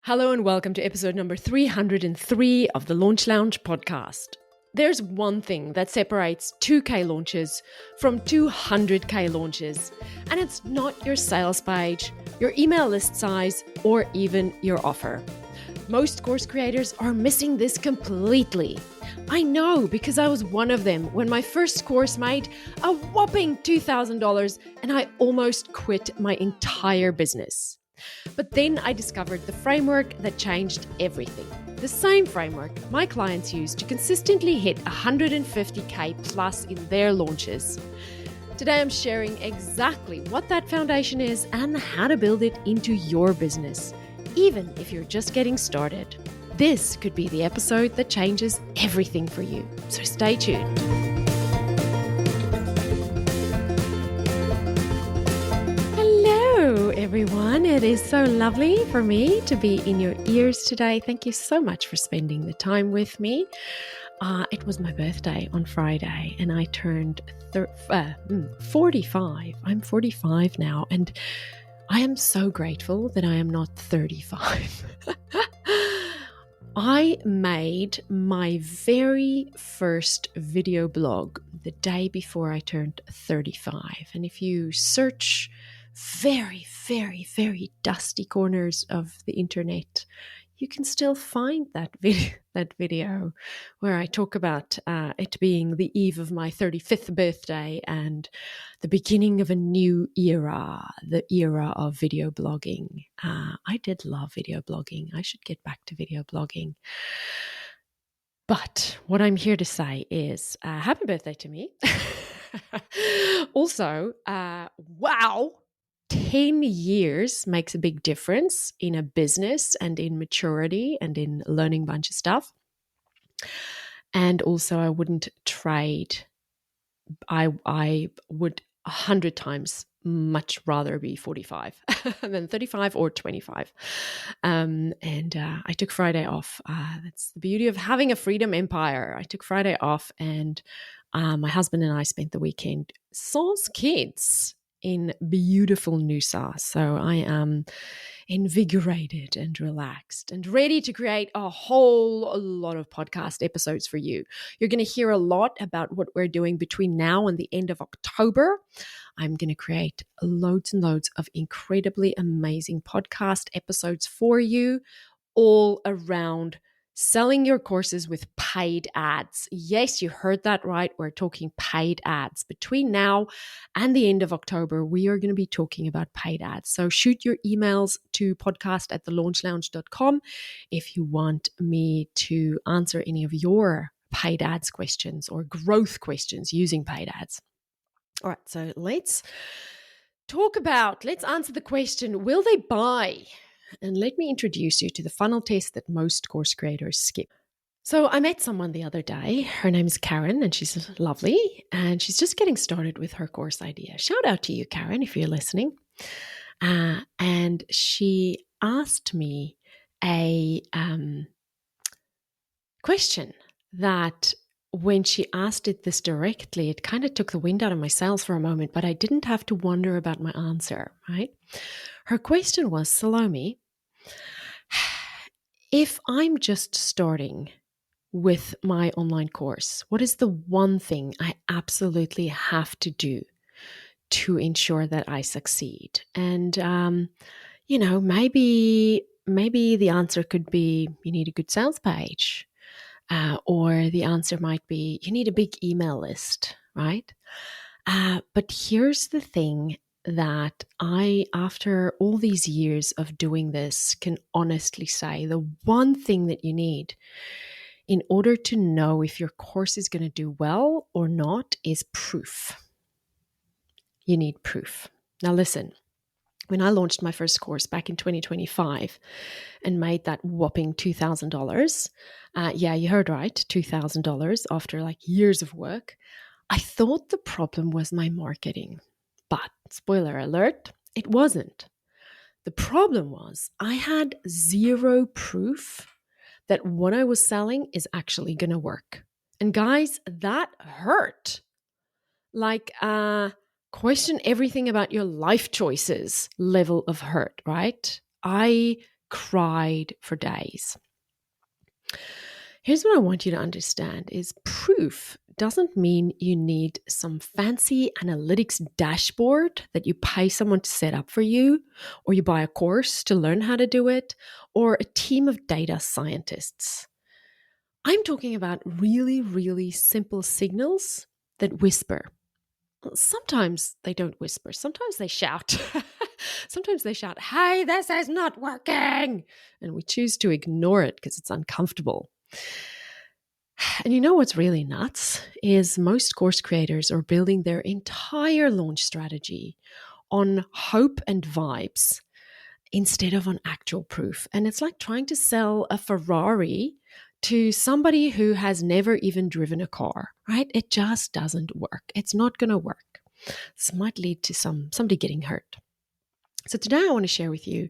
Hello and welcome to episode number 303 of the Launch Lounge podcast. There's one thing that separates 2K launches from 200K launches, and it's not your sales page, your email list size, or even your offer. Most course creators are missing this completely. I know because I was one of them when my first course made a whopping $2,000 and I almost quit my entire business. But then I discovered the framework that changed everything. The same framework my clients use to consistently hit 150K plus in their launches. Today I'm sharing exactly what that foundation is and how to build it into your business, even if you're just getting started. This could be the episode that changes everything for you, so stay tuned. Hello, everyone. It is so lovely for me to be in your ears today. Thank you so much for spending the time with me. It was my birthday on Friday and I turned 45. I'm 45 now and I am so grateful that I am not 35. I made my very first video blog the day before I turned 35. And if you search very, very, very dusty corners of the internet, you can still find that video where I talk about it being the eve of my 35th birthday and the beginning of a new era, the era of video blogging. I did love video blogging. I should get back to video blogging. But what I'm here to say is happy birthday to me. Also, wow. 10 years makes a big difference in a business and in maturity and in learning a bunch of stuff. And also I wouldn't trade. I would 100 times much rather be 45 than 35 or 25. I took Friday off. That's the beauty of having a freedom empire. I took Friday off and my husband and I spent the weekend sans kids in beautiful Noosa. So I am invigorated and relaxed and ready to create a whole lot of podcast episodes for you. You're going to hear a lot about what we're doing between now and the end of October. I'm going to create loads and loads of incredibly amazing podcast episodes for you, all around selling your courses with paid ads. Yes, you heard that right. We're talking paid ads. Between now and the end of October, we are going to be talking about paid ads. So shoot your emails to podcast@thelaunchlounge.com if you want me to answer any of your paid ads questions or growth questions using paid ads. All right, so let's answer the question, will they buy? And let me introduce you to the funnel test that most course creators skip. So I met someone the other day. Her name is Karen, and she's lovely, and she's just getting started with her course idea. Shout out to you, Karen, if you're listening. And she asked me a question that when she asked it this directly, it kind of took the wind out of my sails for a moment, but I didn't have to wonder about my answer, right? Her question was, Salome, if I'm just starting with my online course, what is the one thing I absolutely have to do to ensure that I succeed? And, maybe the answer could be you need a good sales page. Or the answer might be you need a big email list, right? But here's the thing that I, after all these years of doing this, can honestly say the one thing that you need in order to know if your course is going to do well or not is proof. You need proof. Now listen. When I launched my first course back in 2025 and made that whopping $2,000, you heard right, $2,000 after like years of work, I thought the problem was my marketing. But spoiler alert, it wasn't. The problem was I had zero proof that what I was selling is actually going to work. And guys, that hurt. Like, question everything about your life choices level of hurt, right? I cried for days. Here's what I want you to understand is proof doesn't mean you need some fancy analytics dashboard that you pay someone to set up for you, or you buy a course to learn how to do it, or a team of data scientists. I'm talking about really, really simple signals that whisper. Sometimes they don't whisper, sometimes they shout. Sometimes they shout, "Hey, this is not working!" And we choose to ignore it because it's uncomfortable. And you know what's really nuts is most course creators are building their entire launch strategy on hope and vibes instead of on actual proof. And it's like trying to sell a Ferrari to somebody who has never even driven a car, right? It just doesn't work. It's not going to work. This might lead to somebody getting hurt. So today I want to share with you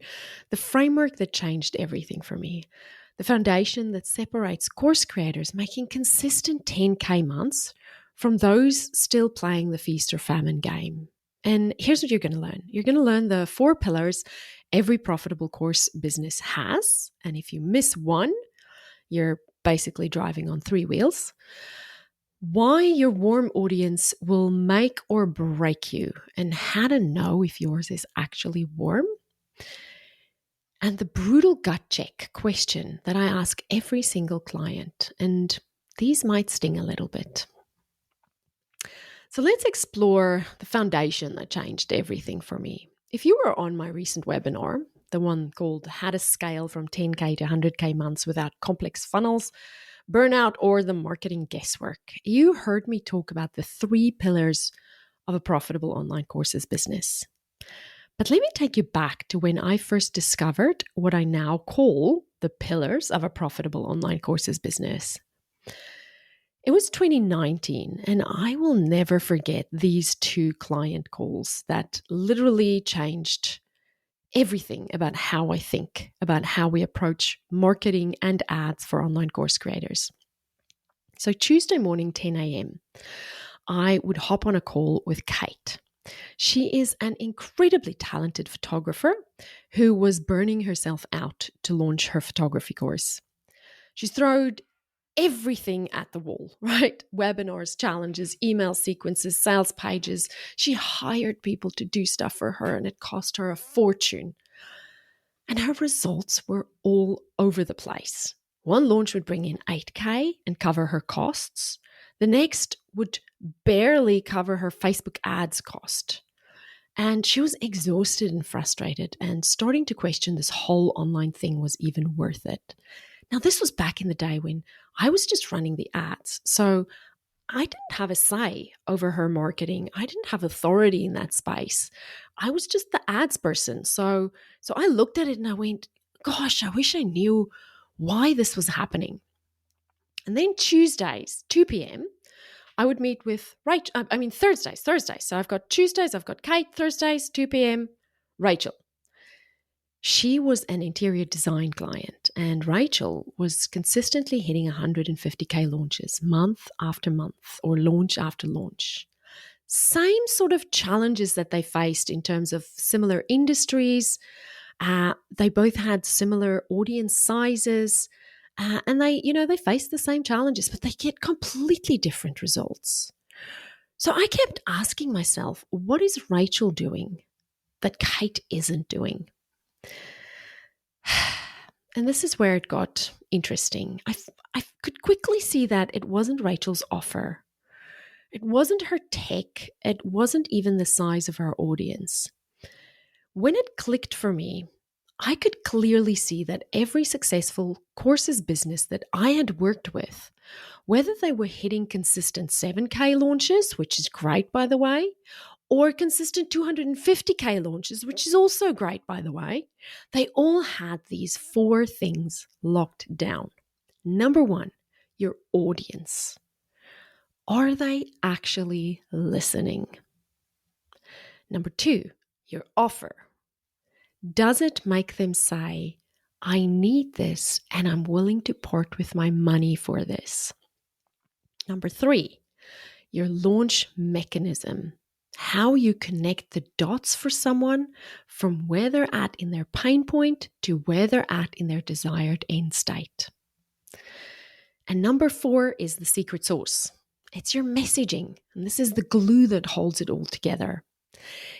the framework that changed everything for me. The foundation that separates course creators making consistent 10K months from those still playing the feast-or-famine game. And here's what you're going to learn. You're going to learn the 4 pillars every profitable course business has. And if you miss one, you're basically driving on 3 wheels. Why your warm audience will make or break you, and how to know if yours is actually warm. And the brutal gut check question that I ask every single client, and these might sting a little bit. So let's explore the foundation that changed everything for me. If you were on my recent webinar, the one called How to Scale from 10K to 100K months without complex funnels, burnout, or the marketing guesswork, you heard me talk about the 3 pillars of a profitable online courses business. But let me take you back to when I first discovered what I now call the pillars of a profitable online courses business. It was 2019, and I will never forget these 2 client calls that literally changed everything about how I think, about how we approach marketing and ads for online course creators. So Tuesday morning, 10 a.m., I would hop on a call with Kate. She is an incredibly talented photographer who was burning herself out to launch her photography course. She's thrown everything at the wall, right? Webinars, challenges, email sequences, sales pages. She hired people to do stuff for her, and it cost her a fortune. And her results were all over the place. One launch would bring in 8K and cover her costs. The next would barely cover her Facebook ads cost. And she was exhausted and frustrated and starting to question this whole online thing was even worth it. Now, this was back in the day when I was just running the ads. So I didn't have a say over her marketing. I didn't have authority in that space. I was just the ads person. So I looked at it and I went, gosh, I wish I knew why this was happening. And then Tuesdays, 2 p.m., I would meet with Thursdays. So I've got Tuesdays, I've got Kate, Thursdays, 2 p.m., Rachel. She was an interior design client, and Rachel was consistently hitting 150K launches month after month or launch after launch. Same sort of challenges that they faced in terms of similar industries. They both had similar audience sizes, and they faced the same challenges, but they get completely different results. So I kept asking myself, what is Rachel doing that Kate isn't doing? And this is where it got interesting. I could quickly see that it wasn't Rachel's offer. It wasn't her tech. It wasn't even the size of her audience. When it clicked for me, I could clearly see that every successful courses business that I had worked with, whether they were hitting consistent 7K launches, which is great, by the way, or consistent 250K launches, which is also great, by the way, they all had these 4 things locked down. Number 1, your audience. Are they actually listening? Number 2, your offer. Does it make them say, I need this and I'm willing to part with my money for this? Number 3, your launch mechanism. how you connect the dots for someone from where they're at in their pain point to where they're at in their desired end state. And number 4 is the secret sauce. It's your messaging, and this is the glue that holds it all together.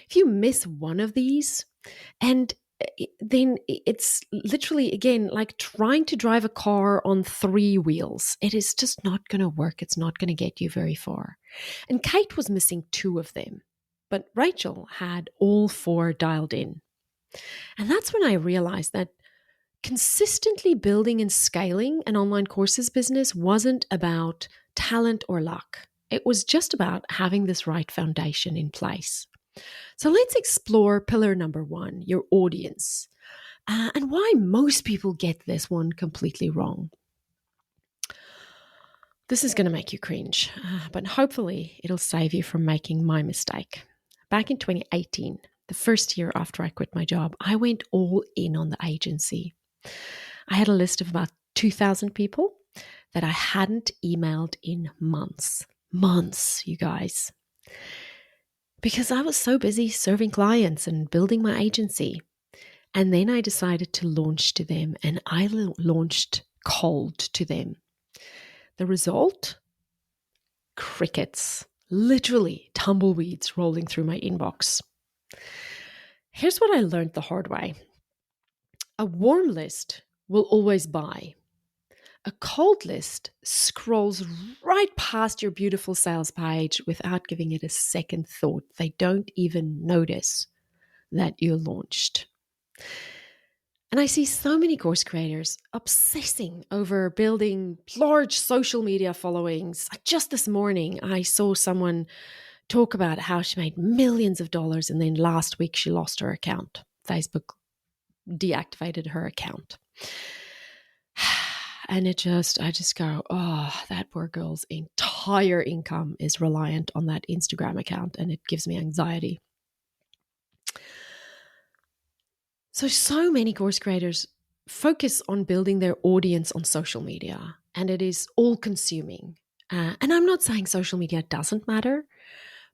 If you miss one of these, and then it's literally, again, like trying to drive a car on 3 wheels. It is just not going to work. It's not going to get you very far. And Kate was missing 2 of them, but Rachel had all 4 dialed in. And that's when I realized that consistently building and scaling an online courses business wasn't about talent or luck. It was just about having this right foundation in place. So let's explore pillar number 1, your audience, and why most people get this one completely wrong. This is going to make you cringe, but hopefully it'll save you from making my mistake. Back in 2018, the first year after I quit my job, I went all in on the agency. I had a list of about 2,000 people that I hadn't emailed in months. Months, you guys. Because I was so busy serving clients and building my agency. And then I decided to launch to them, and I launched cold to them. The result? Crickets. Literally tumbleweeds rolling through my inbox. Here's what I learned the hard way. A warm list will always buy. A cold list scrolls right past your beautiful sales page without giving it a second thought. They don't even notice that you launched. And I see so many course creators obsessing over building large social media followings. Just this morning, I saw someone talk about how she made millions of dollars and then last week she lost her account. Facebook deactivated her account. And I just go, oh, that poor girl's entire income is reliant on that Instagram account, and it gives me anxiety. So many course creators focus on building their audience on social media, and it is all consuming. And I'm not saying social media doesn't matter,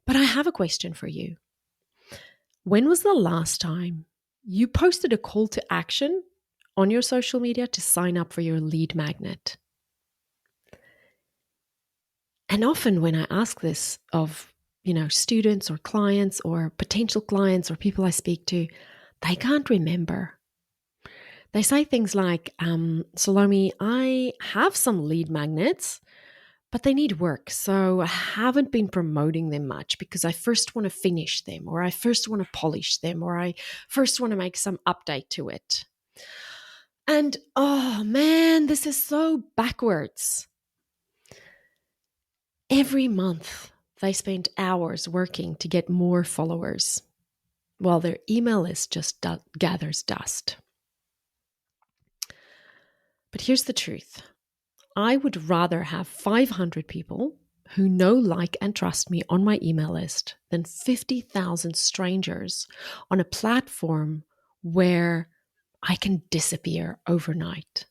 but I have a question for you. When was the last time you posted a call to action on your social media to sign up for your lead magnet? And often when I ask this of, students or clients or potential clients or people I speak to, they can't remember. They say things like, Salome, I have some lead magnets, but they need work. So I haven't been promoting them much because I first want to finish them, or I first want to polish them, or I first want to make some update to it. And oh man, this is so backwards. Every month they spend hours working to get more followers, while their email list just gathers dust. But here's the truth. I would rather have 500 people who know, like, and trust me on my email list than 50,000 strangers on a platform where I can disappear overnight.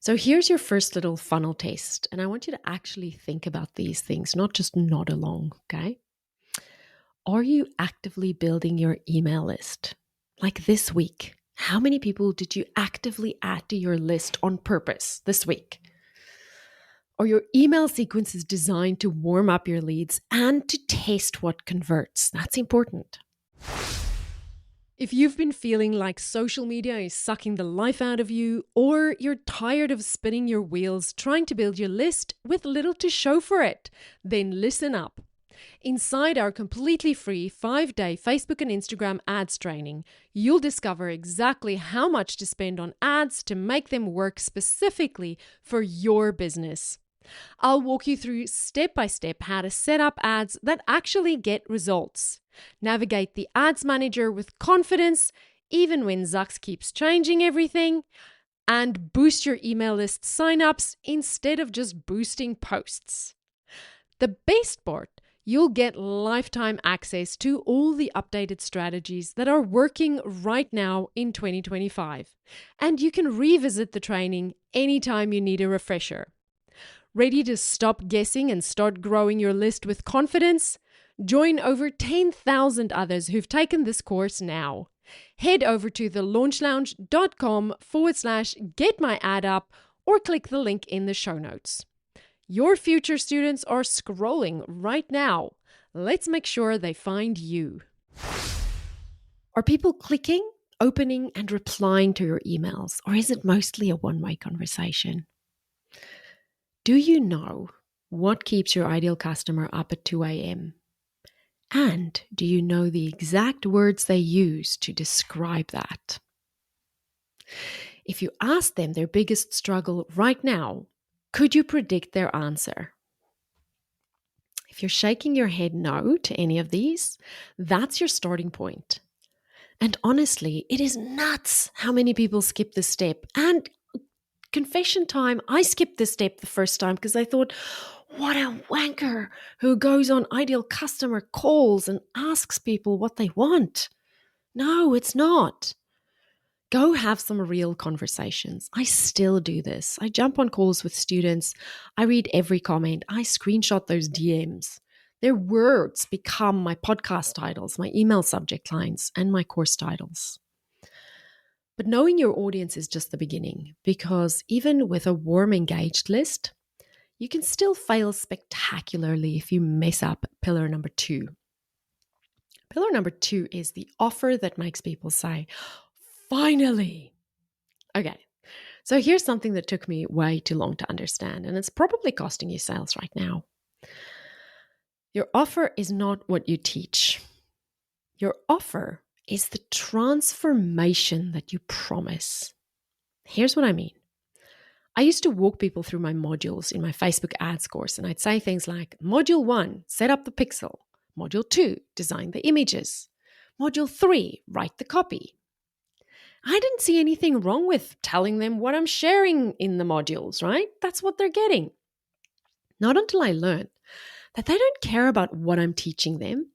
So here's your first little funnel test, and I want you to actually think about these things, not just nod along, okay? Are you actively building your email list? Like this week, how many people did you actively add to your list on purpose this week? Are your email sequences designed to warm up your leads and to test what converts? That's important. If you've been feeling like social media is sucking the life out of you, or you're tired of spinning your wheels trying to build your list with little to show for it, then listen up. Inside our completely free 5-day Facebook and Instagram ads training, you'll discover exactly how much to spend on ads to make them work specifically for your business. I'll walk you through step by step how to set up ads that actually get results. Navigate the ads manager with confidence, even when Zux keeps changing everything, and boost your email list signups instead of just boosting posts. The best part, you'll get lifetime access to all the updated strategies that are working right now in 2025. And you can revisit the training anytime you need a refresher. Ready to stop guessing and start growing your list with confidence? Join over 10,000 others who've taken this course now. Head over to thelaunchlounge.com/get my ad up or click the link in the show notes. Your future students are scrolling right now. Let's make sure they find you. Are people clicking, opening, and replying to your emails, or is it mostly a one-way conversation? Do you know what keeps your ideal customer up at 2 a.m.? And do you know the exact words they use to describe that? If you ask them their biggest struggle right now, could you predict their answer? If you're shaking your head no to any of these, that's your starting point. And honestly, it is nuts how many people skip this step. And confession time, I skipped this step the first time because I thought, what a wanker who goes on ideal customer calls and asks people what they want. No, it's not. Go have some real conversations. I still do this. I jump on calls with students. I read every comment. I screenshot those DMs. Their words become my podcast titles, my email subject lines, and my course titles. But knowing your audience is just the beginning, because even with a warm, engaged list, you can still fail spectacularly if you mess up pillar number 2. Pillar number 2 is the offer that makes people say, finally. Okay, so here's something that took me way too long to understand, and it's probably costing you sales right now. Your offer is not what you teach. Your offer is the transformation that you promise. Here's what I mean. I used to walk people through my modules in my Facebook ads course, and I'd say things like, Module 1, set up the pixel. Module 2, design the images. Module 3, write the copy. I didn't see anything wrong with telling them what I'm sharing in the modules, right? That's what they're getting. Not until I learned that they don't care about what I'm teaching them.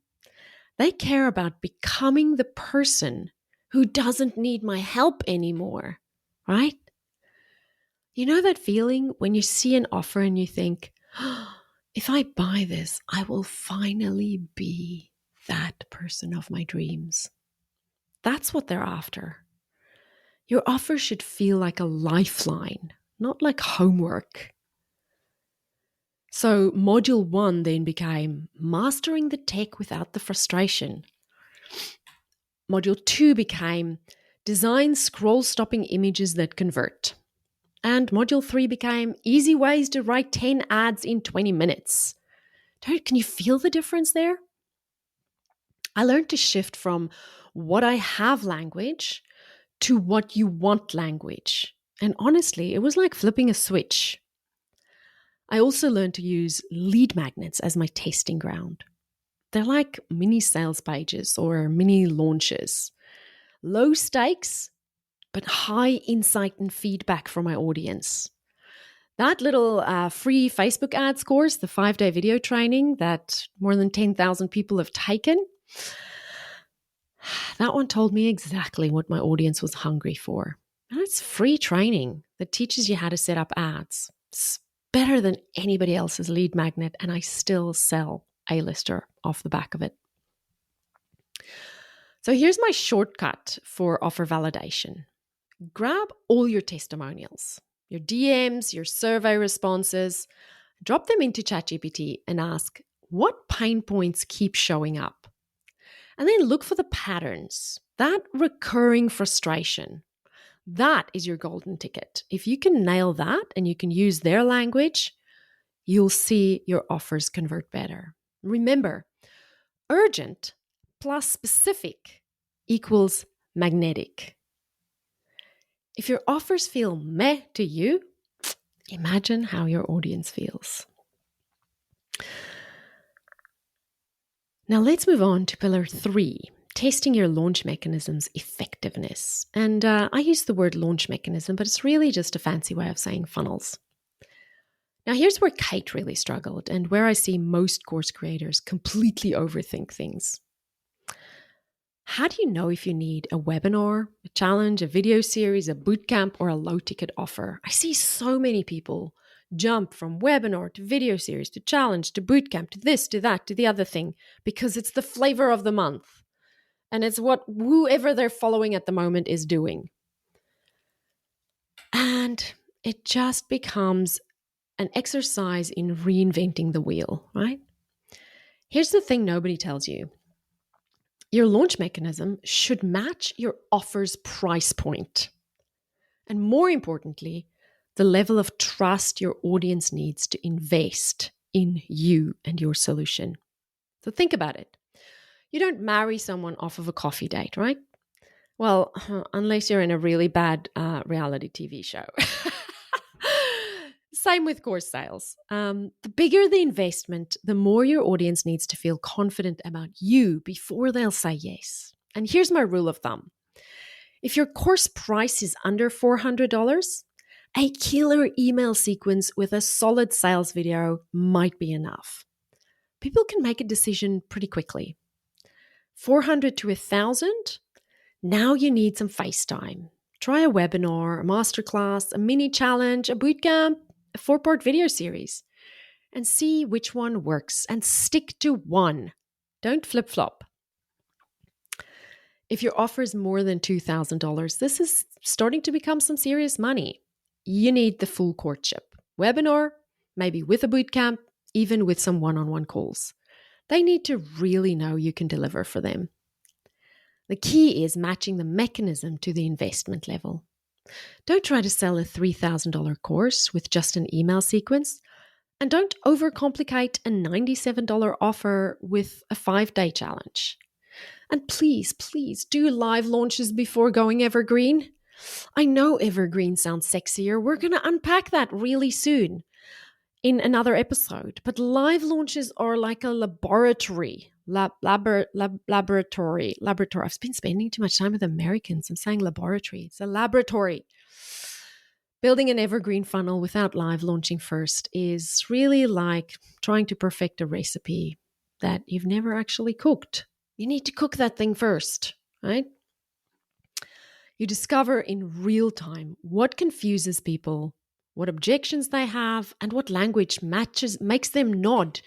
They care about becoming the person who doesn't need my help anymore, right? You know that feeling when you see an offer and you think, if I buy this, I will finally be that person of my dreams. That's what they're after. Your offer should feel like a lifeline, not like homework. So module 1 then became mastering the tech without the frustration. Module 2 became design scroll-stopping images that convert. And module 3 became easy ways to write 10 ads in 20 minutes. Can you feel the difference there? I learned to shift from what I have language to what you want language. And honestly, it was like flipping a switch. I also learned to use lead magnets as my testing ground. They're like mini sales pages or mini launches. Low stakes, but high insight and feedback from my audience. That little free Facebook ads course, the 5-day video training that more than 10,000 people have taken, that one told me exactly what my audience was hungry for. And it's free training that teaches you how to set up ads. It's better than anybody else's lead magnet, and I still sell A-lister off the back of it. So here's my shortcut for offer validation. Grab all your testimonials, your DMs, your survey responses, drop them into ChatGPT and ask, what pain points keep showing up? And then look for the patterns, that recurring frustration. That is your golden ticket. If you can nail that and you can use their language, you'll see your offers convert better. Remember, urgent plus specific equals magnetic. If your offers feel meh to you, imagine how your audience feels. Now let's move on to pillar 3, testing your launch mechanism's effectiveness. And I use the word launch mechanism, but it's really just a fancy way of saying funnels. Now here's where Kate really struggled and where I see most course creators completely overthink things. How do you know if you need a webinar, a challenge, a video series, a bootcamp, or a low-ticket offer? I see so many people Jump from webinar to video series to challenge to bootcamp to this to that to the other thing because it's the flavor of the month and it's what whoever they're following at the moment is doing. And it just becomes an exercise in reinventing the wheel, right? Here's the thing nobody tells you. Your launch mechanism should match your offer's price point. And more importantly, the level of trust your audience needs to invest in you and your solution. So think about it. You don't marry someone off of a coffee date, right? Well, unless you're in a really bad reality TV show. Same with course sales. The bigger the investment, the more your audience needs to feel confident about you before they'll say yes. And here's my rule of thumb. If your course price is under $400, a killer email sequence with a solid sales video might be enough. People can make a decision pretty quickly. 400 to 1,000, now you need some face time. Try a webinar, a masterclass, a mini challenge, a bootcamp, a 4-part video series, and see which one works and stick to one. Don't flip-flop. If your offer is more than $2,000, this is starting to become some serious money. You need the full courtship. Webinar, maybe with a bootcamp, even with some one-on-one calls. They need to really know you can deliver for them. The key is matching the mechanism to the investment level. Don't try to sell a $3,000 course with just an email sequence, and don't overcomplicate a $97 offer with a 5-day challenge. And please, please do live launches before going evergreen. I know evergreen sounds sexier. We're going to unpack that really soon in another episode. But live launches are like a laboratory. Laboratory. I've been spending too much time with Americans. I'm saying laboratory. It's a laboratory. Building an evergreen funnel without live launching first is really like trying to perfect a recipe that you've never actually cooked. You need to cook that thing first, right? You discover in real time what confuses people, what objections they have, and what language makes them nod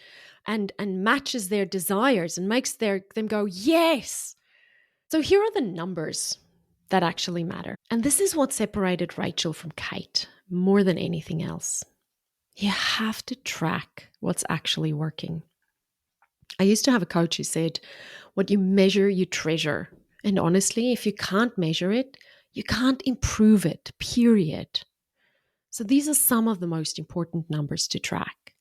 and matches their desires and makes them go, yes. So here are the numbers that actually matter. And this is what separated Rachel from Kate more than anything else. You have to track what's actually working. I used to have a coach who said, what you measure, you treasure. And honestly, if you can't measure it, you can't improve it, period. So these are some of the most important numbers to track.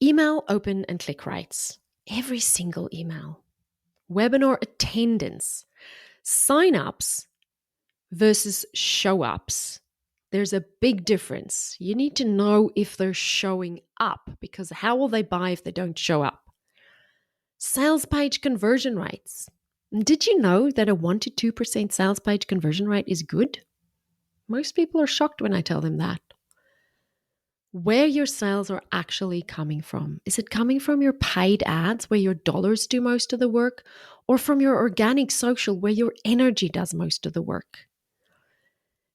Email open and click rates. Every single email. Webinar attendance. Sign-ups versus show-ups. There's a big difference. You need to know if they're showing up, because how will they buy if they don't show up? Sales page conversion rates. Did you know that a 1 to 2% sales page conversion rate is good? Most people are shocked when I tell them that. Where your sales are actually coming from. Is it coming from your paid ads where your dollars do most of the work, or from your organic social where your energy does most of the work?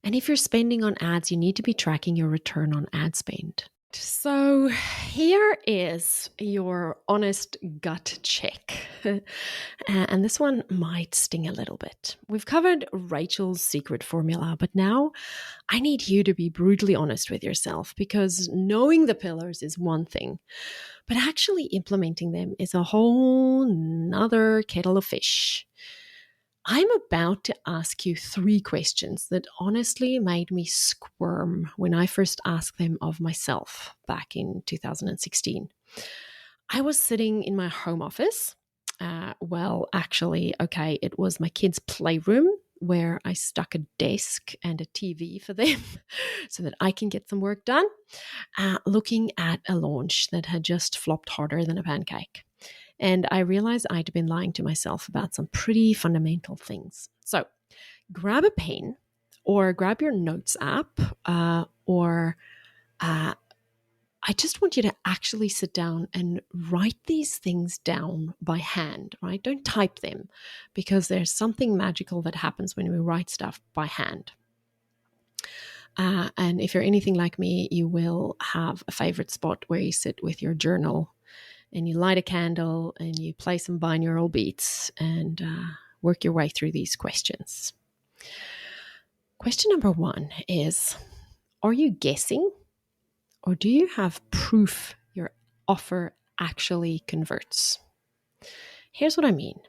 And if you're spending on ads, you need to be tracking your return on ad spend. So here is your honest gut check. And this one might sting a little bit. We've covered Rachel's secret formula, but now I need you to be brutally honest with yourself, because knowing the pillars is one thing, but actually implementing them is a whole nother kettle of fish. I'm about to ask you 3 questions that honestly made me squirm when I first asked them of myself back in 2016. I was sitting in my home office. It was my kids' playroom where I stuck a desk and a TV for them so that I can get some work done, looking at a launch that had just flopped harder than a pancake. And I realized I'd been lying to myself about some pretty fundamental things. So grab a pen or grab your notes app I just want you to actually sit down and write these things down by hand, right? Don't type them, because there's something magical that happens when we write stuff by hand. And if you're anything like me, you will have a favorite spot where you sit with your journal and you light a candle and you play some binaural beats and work your way through these questions. Question number 1 is, are you guessing or do you have proof your offer actually converts? Here's what I mean.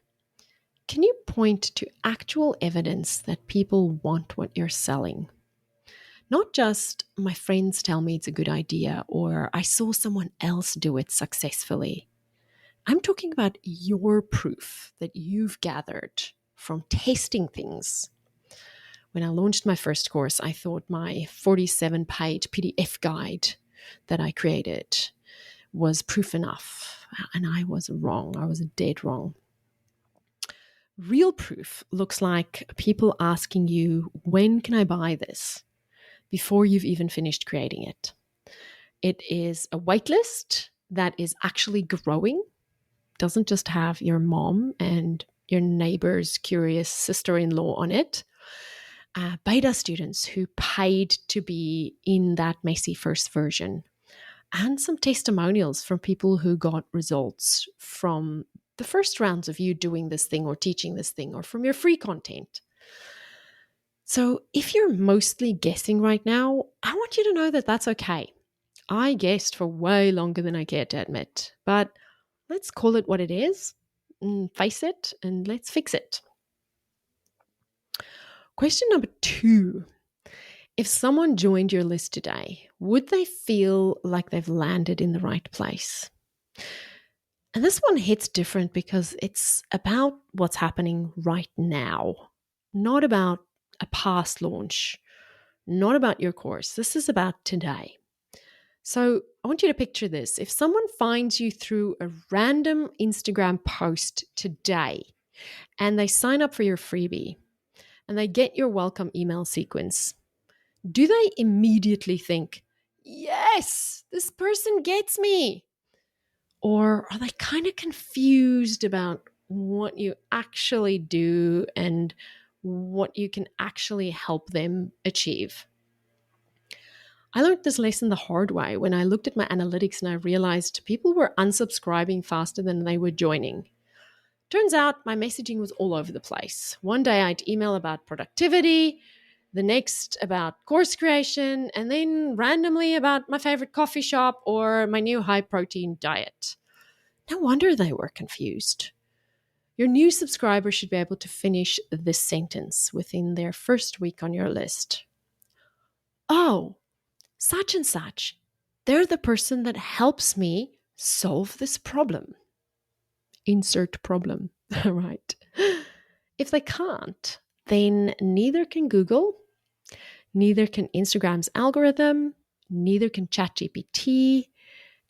Can you point to actual evidence that people want what you're selling? Not just my friends tell me it's a good idea or I saw someone else do it successfully. I'm talking about your proof that you've gathered from testing things. When I launched my first course, I thought my 47-page PDF guide that I created was proof enough, and I was wrong. I was dead wrong. Real proof looks like people asking you, when can I buy this? Before you've even finished creating it. It is a waitlist that is actually growing, doesn't just have your mom and your neighbor's curious sister-in-law on it. Beta students who paid to be in that messy first version, and some testimonials from people who got results from the first rounds of you doing this thing or teaching this thing or from your free content. So if you're mostly guessing right now, I want you to know that that's okay. I guessed for way longer than I care to admit, but let's call it what it is, and face it, and let's fix it. Question number 2. If someone joined your list today, would they feel like they've landed in the right place? And this one hits different because it's about what's happening right now, not about a past launch, not about your course. This is about today. So I want you to picture this. If someone finds you through a random Instagram post today and they sign up for your freebie and they get your welcome email sequence, do they immediately think, yes, this person gets me? Or are they kind of confused about what you actually do and what you can actually help them achieve? I learned this lesson the hard way when I looked at my analytics and I realized people were unsubscribing faster than they were joining. Turns out my messaging was all over the place. One day I'd email about productivity, the next about course creation, and then randomly about my favorite coffee shop or my new high-protein diet. No wonder they were confused. Your new subscriber should be able to finish this sentence within their first week on your list. Oh, such and such, they're the person that helps me solve this problem. Insert problem, right? If they can't, then neither can Google, neither can Instagram's algorithm, neither can ChatGPT,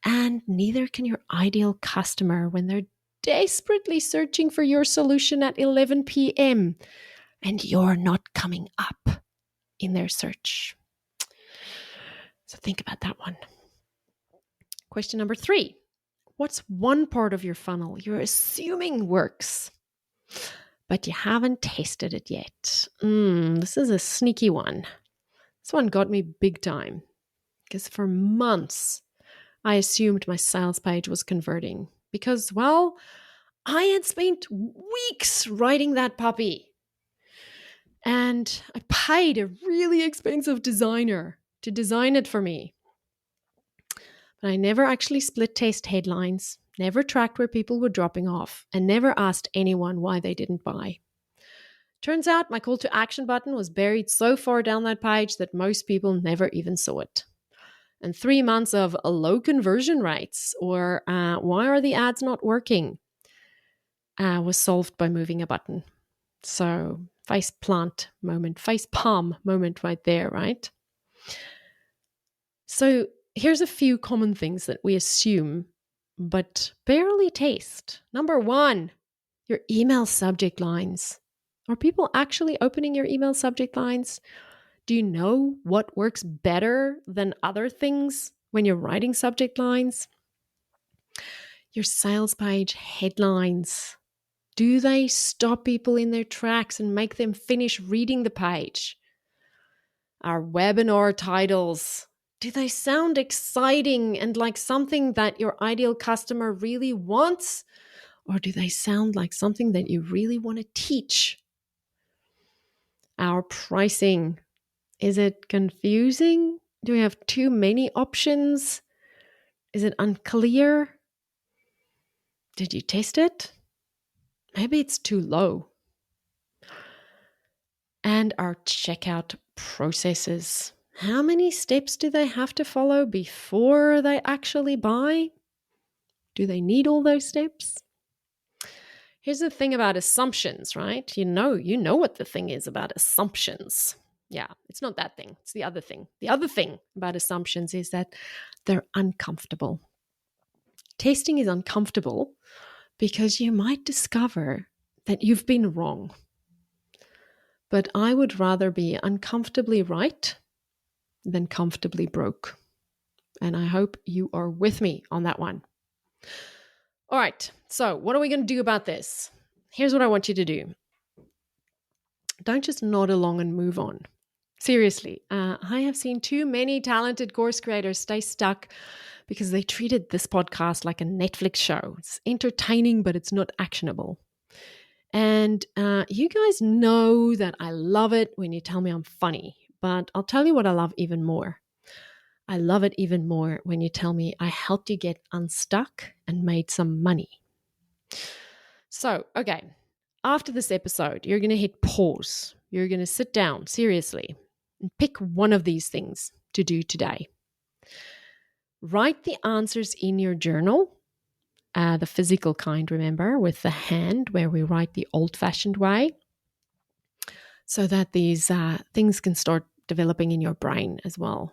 and neither can your ideal customer when they're desperately searching for your solution at 11 p.m. and you're not coming up in their search. So think about that one. Question number 3. What's one part of your funnel you're assuming works, but you haven't tested it yet? This is a sneaky one. This one got me big time because for months I assumed my sales page was converting because, well, I had spent weeks writing that puppy. And I paid a really expensive designer to design it for me. But I never actually split test headlines, never tracked where people were dropping off, and never asked anyone why they didn't buy. Turns out my call to action button was buried so far down that page that most people never even saw it. And 3 months of low conversion rates, or why are the ads not working, was solved by moving a button. So face palm moment right there, right? So here's a few common things that we assume but barely taste. Number 1, your email subject lines. Are people actually opening your email subject lines? Do you know what works better than other things when you're writing subject lines? Your sales page headlines. Do they stop people in their tracks and make them finish reading the page? Our webinar titles, do they sound exciting and like something that your ideal customer really wants? Or do they sound like something that you really want to teach? Our pricing, is it confusing? Do we have too many options? Is it unclear? Did you test it? Maybe it's too low. And our checkout processes. How many steps do they have to follow before they actually buy? Do they need all those steps? Here's the thing about assumptions, right? You know what the thing is about assumptions. Yeah, it's not that thing. It's the other thing. The other thing about assumptions is that they're uncomfortable. Testing is uncomfortable because you might discover that you've been wrong. But I would rather be uncomfortably right than comfortably broke. And I hope you are with me on that one. All right, so what are we going to do about this? Here's what I want you to do. Don't just nod along and move on. Seriously, I have seen too many talented course creators stay stuck because they treated this podcast like a Netflix show. It's entertaining, but it's not actionable. And you guys know that I love it when you tell me I'm funny, but I'll tell you what I love even more. I love it even more when you tell me I helped you get unstuck and made some money. So, okay, after this episode, you're going to hit pause. You're going to sit down seriously and pick one of these things to do today. Write the answers in your journal. The physical kind, remember, with the hand where we write the old-fashioned way, so that these things can start developing in your brain as well.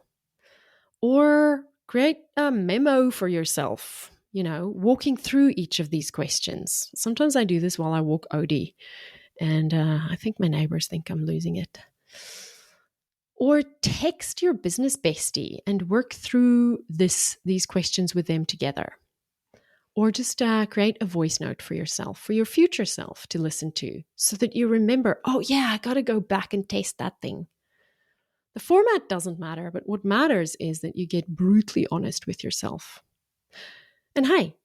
Or create a memo for yourself, walking through each of these questions. Sometimes I do this while I walk Odie, and I think my neighbors think I'm losing it. Or text your business bestie and work through these questions with them together. Or just create a voice note for yourself, for your future self to listen to, so that you remember, oh yeah, I got to go back and test that thing. The format doesn't matter, but what matters is that you get brutally honest with yourself. And hey,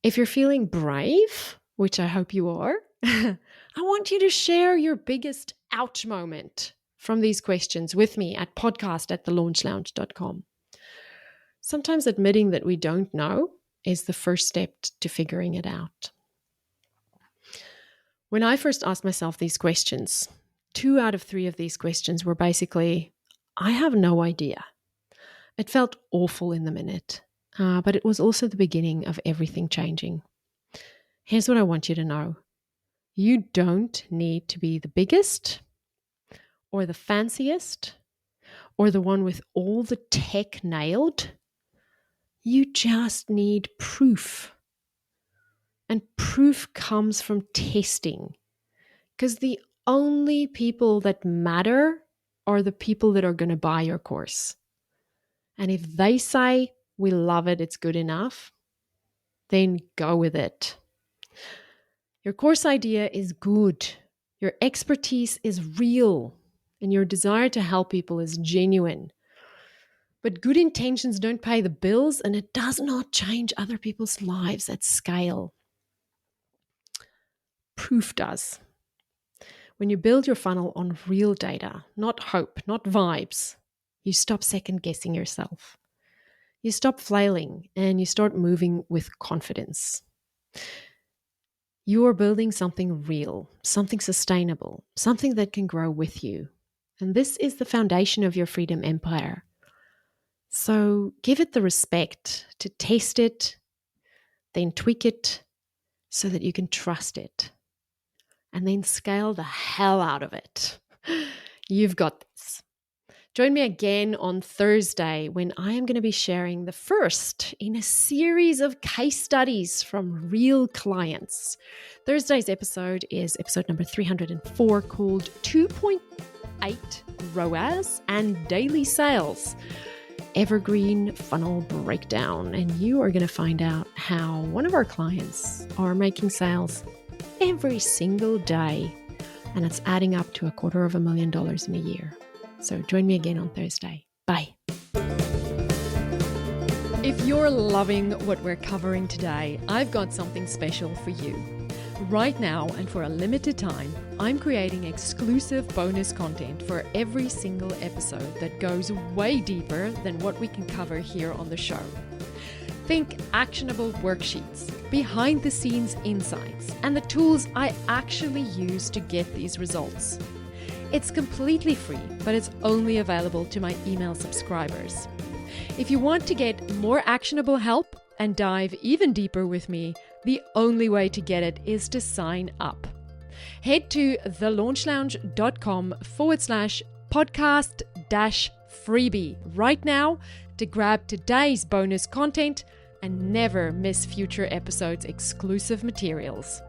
if you're feeling brave, which I hope you are, I want you to share your biggest ouch moment from these questions with me at podcast@thelaunchlounge.com. Sometimes admitting that we don't know is the first step to figuring it out. When I first asked myself these questions, 2 out of 3 of these questions were basically, I have no idea. It felt awful in the minute, but it was also the beginning of everything changing. Here's what I want you to know. You don't need to be the biggest or the fanciest or the one with all the tech nailed. You just need proof. And proof comes from testing, because the only people that matter are the people that are going to buy your course. And if they say, we love it, it's good enough, then go with it. Your course idea is good. Your expertise is real. And your desire to help people is genuine. But good intentions don't pay the bills, and it does not change other people's lives at scale. Proof does. When you build your funnel on real data, not hope, not vibes, you stop second-guessing yourself. You stop flailing and you start moving with confidence. You are building something real, something sustainable, something that can grow with you. And this is the foundation of your freedom empire. So give it the respect to test it, then tweak it so that you can trust it. And then scale the hell out of it. You've got this. Join me again on Thursday when I am going to be sharing the first in a series of case studies from real clients. Thursday's episode is episode number 304, called 2.8 ROAS and Daily Sales. Evergreen funnel breakdown. And you are going to find out how one of our clients are making sales every single day, and it's adding up to $250,000 in a year. So join me again on Thursday. Bye. If you're loving what we're covering today, I've got something special for you. Right now, and for a limited time, I'm creating exclusive bonus content for every single episode that goes way deeper than what we can cover here on the show. Think actionable worksheets, behind-the-scenes insights, and the tools I actually use to get these results. It's completely free, but it's only available to my email subscribers. If you want to get more actionable help and dive even deeper with me, the only way to get it is to sign up. Head to thelaunchlounge.com/podcast-freebie right now to grab today's bonus content and never miss future episodes' exclusive materials.